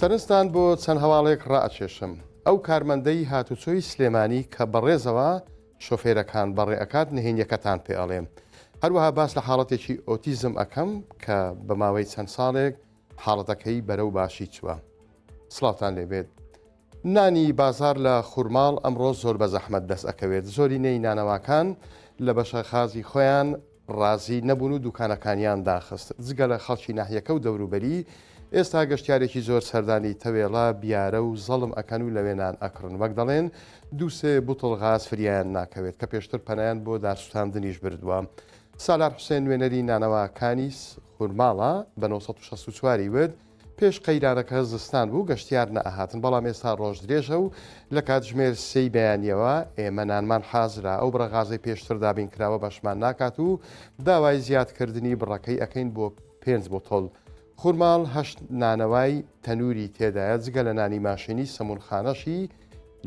سەرنجتان بۆ چەند هەواڵێک ڕائەکێشم. ئەو کارمەندەی هاتوچۆی سلێمانی کە بەڕێزەوە شۆفێرەکان بەڕێ ئەکات نهێنیەکەتان پێ ئەڵێم. هەروەها باس لە حاڵەتێکی ئۆتیزم ئەەکەم کە بە ماوەی چەند ساڵێک حاڵەتەکەی بەرەو باشی چووە. سڵاوتان لێبێت. نانی بازار لە خوورماڵ ئەمڕۆ زۆر بە زەحمەت دەست ئەکەوێت. زۆری نەی نانەواکان لە بەشە خازی خۆیان ڕازی نەبوون و دوکانەکانیان داخست. جگە لە خەڵکی ناحیەکە و دەوروبەری ئێستا گەشتیارێکی زۆر سەردانی تەوێڵا بیارە و زەڵم ئەکەن و لەوێنان ئەکڕن. وەک دەڵێن دووسێ بوتڵ غاز فریایان ناکەوێت کە پێشتر پەنایان بۆ دارسوتاندنیش بردووە. سالار حوسێن وێنەری نانەواکانی خوورماڵە بە 1964 وت پێش قەیرانەکە زستان بوو گەشتیار نەئەهاتن، بەڵام ئێستا ڕۆژ درێژە و لە کاتژمێر سەی بەیانیەوە ئێمە نانمان حازرا ئەو بڕەغازەی پێشتر دابین کراوە بەشمان ناکات و داوای زیادکردنی بڕەکەی ئەەکەین بۆ 5 بۆتۆڵ. خوورماڵ 8 نانەوای تەنووری تێدایە جگە لە نانی ماشینی سەمونخانەشی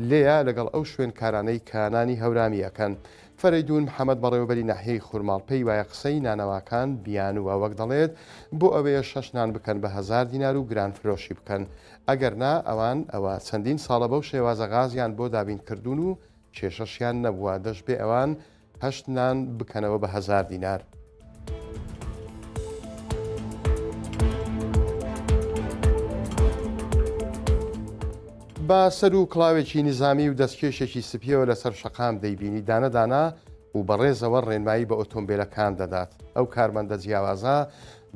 لێیە لەگەڵ ئەو شوێن کارانەی کانانی هەورامی ئەەکەن. فەرەیدون محەممەد بەڕێوەبەری ناحیەی خوورماڵ پێی وایە قسەی نانەواکان بیانووە، وەک دەڵێت بۆ ئەوەیە 6 نان بکەن بە 1000 دینار و گرانفرۆشی بکەن. ئەگەر نا ئەوە چەندین ساڵە بەو شێوازە غازیان بۆ دابینکردون و کێشەشیان نەبووە، دەش بێ ئەوان 8 نان بکەنەوە بە 1000 دینار. با سەر و کڵاوێکی نظامی و دەستکێشێکی سپیەوە لەسەر شەقام دەیبینی دانەدانا و بەڕێزەوە ڕێنمایی بە ئۆتۆمبیلەکان دەدات. ئەو کارمەندە جیاوازە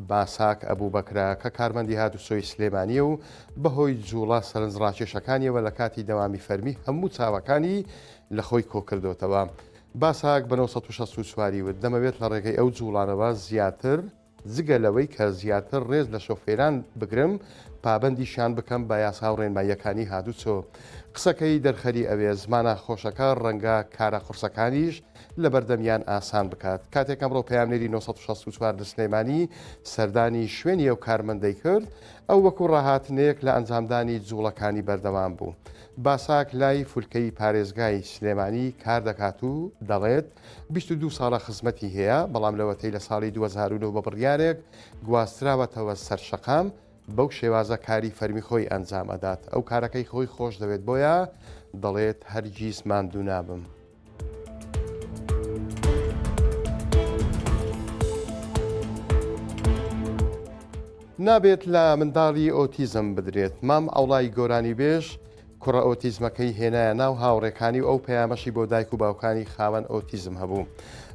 باساک ئەبوو بەکرا کە کارمەندی هاتوچۆی سلێمانیە و بەهۆی جوڵە سەرنجڕاکێشەکانیەوە لە کاتی دەوامی فەرمی هەموو چاوەکانی لە خۆی کۆکردوتەوە. باساک بە 1964 وت دەمەوێت لە ڕێگەی ئەو جوڵانەوە زیاتر جگە لەوەی کە زیاتر ڕێز لە شۆفێران بگرم پابەندیشان بکەم بە یاسا و ڕێنماییەکانی هاتوچۆ. قسەکەی دەرخەری ئەوێ زمانە خۆشەکە ڕەنگە کارە قورسەکانیش لە بەردەمیان ئاسان بکات. کاتێک ئەمڕۆ پەیامنێری 1964 لە سلێمانی سەردانی شوێنی ئەو کارمەندەی کرد، ئەو وەکو ڕاهاتنەیەک لە ئەنجامدانی جوڵەکانی بەردەوام بوو. باساک لای فولکەی پارێزگای سلێمانی کار دەکات و دەڵێت 22 ساڵە خزمەتی هەیە، بەڵام لەوەتەی لە ساڵی 2009 بە بڕیارێک گواستراوەتەوە سەر شەقام بەو شێوازە کاری فەرمی خۆی ئەنجام ئەدات. ئەو کارەکەی خۆی خۆش دەوێت، بۆیە دەڵێت هەرگیز ماندوو نابم. نابێت لە منداڵی ئۆتیزم بدرێت. مام ئەوڵای گۆرانی بێژ کوڕە ئۆتیزمەکەی هێنایە ناو هاوڕێکانی و ئەو پەیامەشی بۆ دایک و باوکانی خاوەن ئۆتیزم هەبوو.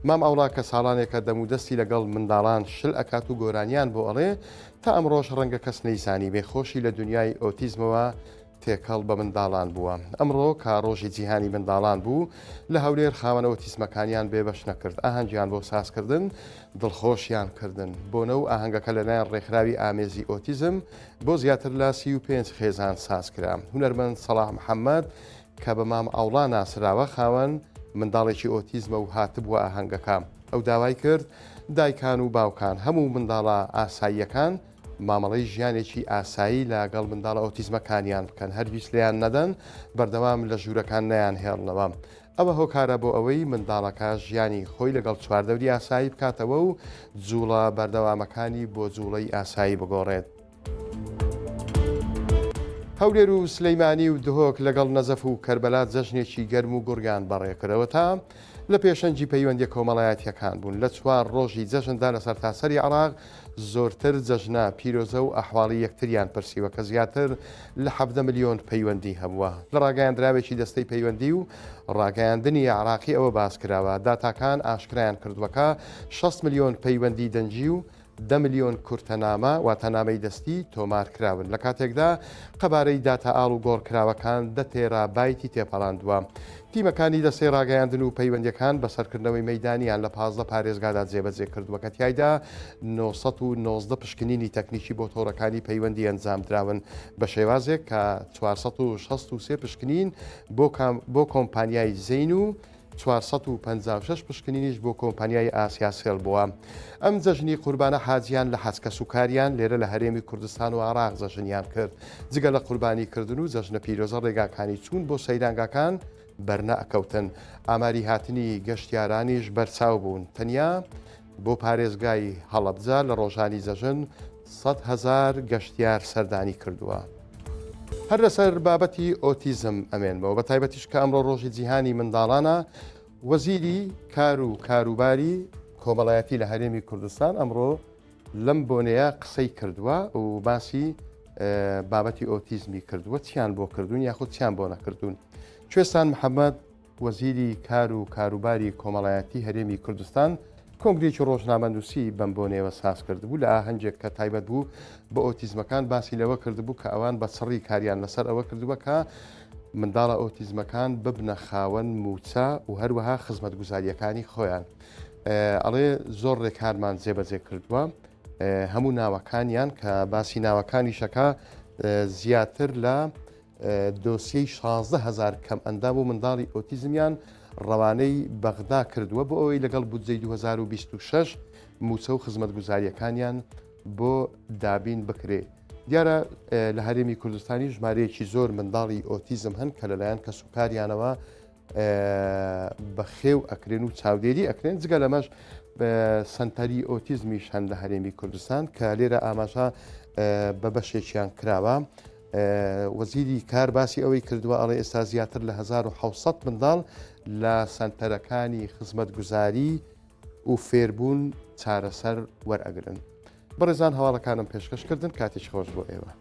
مام ئەوڵا کە ساڵانێکە دەمودەستی لەگەڵ منداڵان شل ئەکات و گۆرانیان بۆ ئەڵێ تا ئەمڕۆژ ڕەنگە کەس نەیزانی بێخۆشی لە دنیای ئۆتیزمەوە تێکەڵ بە منداڵان بووە. ئەمڕۆ کاڕۆژی جیهانی منداڵان بوو لە هەولێر خاوەن ئۆتیزمەکانیان بێبەش نەکرد، ئاهەنگیان بۆ سازکردن دڵخۆشیان کردن. بۆنە و ئاهەنگەکە لەلایەن ڕێکخراوی ئامێزی ئۆتیزم بۆ زیاتر لە 35 خێزان سازکرا. هونەرمەند سەلاح محەممەد کە بە مام ئەوڵا ناسراوە خاوەن منداڵێکی ئۆتیزمە و هاتبووە ئاهەنگەکە. ئەو داوای کرد دایکان و باوکان هەموو منداڵە ئاساییەکان مامەڵەی ژیانێکی ئاسایی لەگەڵ منداڵە ئۆتیزمەکانیان بکەن، هەرگیز لێیان نەدەن بەردەوام لە ژوورەکان نەیان هێڵنەوە. ئەوە هۆکارە بۆ ئەوەی منداڵەکە ژیانی خۆی لەگەڵ چواردەوری ئاسایی بکاتەوە و جوڵە بەردەوامەکانی بۆ جوڵەی ئاسایی بگۆڕێت. هەولێر و سلەیمانی و دهۆک لەگەڵ نەزەف و کەربەلا جەژنێکی گەرم و گورگان بەڕێکردەوە تا لە پێشەنجی پەیوەندی کۆمەڵایەتیەکان بوون. لە 4 ڕۆژی جەژندا لە سەرتاسەری عێراق زۆرتر جەژنە پیرۆزە و ئەحواڵی یەکتریان پرسیوە کە زیاتر لە 7 ملیۆن پەیوەندی هەبووە. لە ڕاگەیاندراوێکی دەستەی پەیوەندی و ڕاگەیاندنی عێراقی ئەوە باس کراوە داتاکان ئاشکرایان کردووەکە 6 ملیۆن پەیوەندی دەنجی و 10 ملیۆن کورتەنامە واتەنامەی دەستی تۆمار کراون. لە کاتێکدا قەبارەی داتا ئاڵ و گۆڕکراوەکان 10 تێرابایتی تێپەڕاندووە. تیمەکانی دەستەی ڕاگەیاندن و پەیوەندیەکان بە سەرکردنەوەی مەیدانیان لە 15 پارێزگادا جێبەجێ کردووە کە تیایدا 919 پشکنینی تەکنیکی بۆ تۆڕەکانی پەیوەندی ئەنجام دراون بە شێوازێک کە 463 پشکنین بۆ کۆمپانیای زەین و 456 پشکنینیش بۆ کۆمپانیای ئاسیا سێڵ بووە. ئەم جەژنی قوربانە حاجیان لە حەجکە سوکاریان لێرە لە هەرێمی کوردستان و عێراق جەژنیان کرد. جگە لە قوربانیکردن و جەژنە پیرۆزە ڕێگاکانی چوون بۆ سەیرانگاکان بەرنە ئەکەوتن. ئاماری هاتنی گەشتیارانیش بەرچاو بوون. تەنیا بۆ پارێزگای هەڵەبجە لە ڕۆژانی جەژن 100,000 گەشتیار سەردانی کردووە. هەر لەسەر بابەتی ئۆتیزم ئەمێنمەوە بە تایبەتیش کە ئەمڕۆ ڕۆژی جیهانی منداڵانە وەزیری کار و کاروباری کۆمەڵایەتی لە هەرێمی کوردستان ئەمڕۆ لەم بۆنەیە قسەی کردووە و باسی بابەتی ئۆتیزمی کردووە چیان بۆ کردوون یاخود چیان بۆ نەکردوون. کوێستان محەممەد وەزیری کار و کاروباری کۆمەڵایەتی هەرێمی کوردستان کۆنگرێکی ڕۆژنامەنووسی بەم بۆنەوە ساز کردبوو لە ئاهەنگێک کە تایبەت بوو بە ئۆتیزمەکان باسی لەوە کردبوو کە ئەوان بە سڕی کاریان لەسەر ئەوە کردووە کە منداڵە ئۆتیزمەکان ببنە خاوەن موچە و هەروەها خزمەت گوزاریەکانی خۆیان. ئەڵێ زۆر ڕێکارمان جێبەجێ کردووە هەموو ناوەکانیان کە باسی ناوەکانی شەکە زیاتر لە دۆسیەی 16,000 کەم ئەندام و منداڵی ئۆتیزمیان ڕەوانەی بەغدا کردووە بۆ ئەوەی لەگەڵ بودجەی 2026 موچە و خزمەت گوزاریەکانیان بۆ دابین بکرێ. دیارە لە هەرێمی کوردستانی ژمارەیەکی زۆر منداڵی ئۆتیزم هەن کە لەلایەن کە سوکاریانەوە بە خێو ئەکرێن و چاودێری ئەکرێن جگە لەمەش سنتەری ئۆتیزمیش هەن لە هەرێمی کوردستان کە لێرە ئاماژە بە بەشێکیان کراوە. وەزیری کار باسی ئەوەی کردووە ئەڵێ ئێستا زیاتر لە 1600 منداڵ لە سنتەرەکانی خزمەت گوزاری و فێربوون چارەسەر وەرئەگرن. بەڕێزان هەواڵەکانم پێشکەشکردن کاتێک خۆش بۆ ئێوە.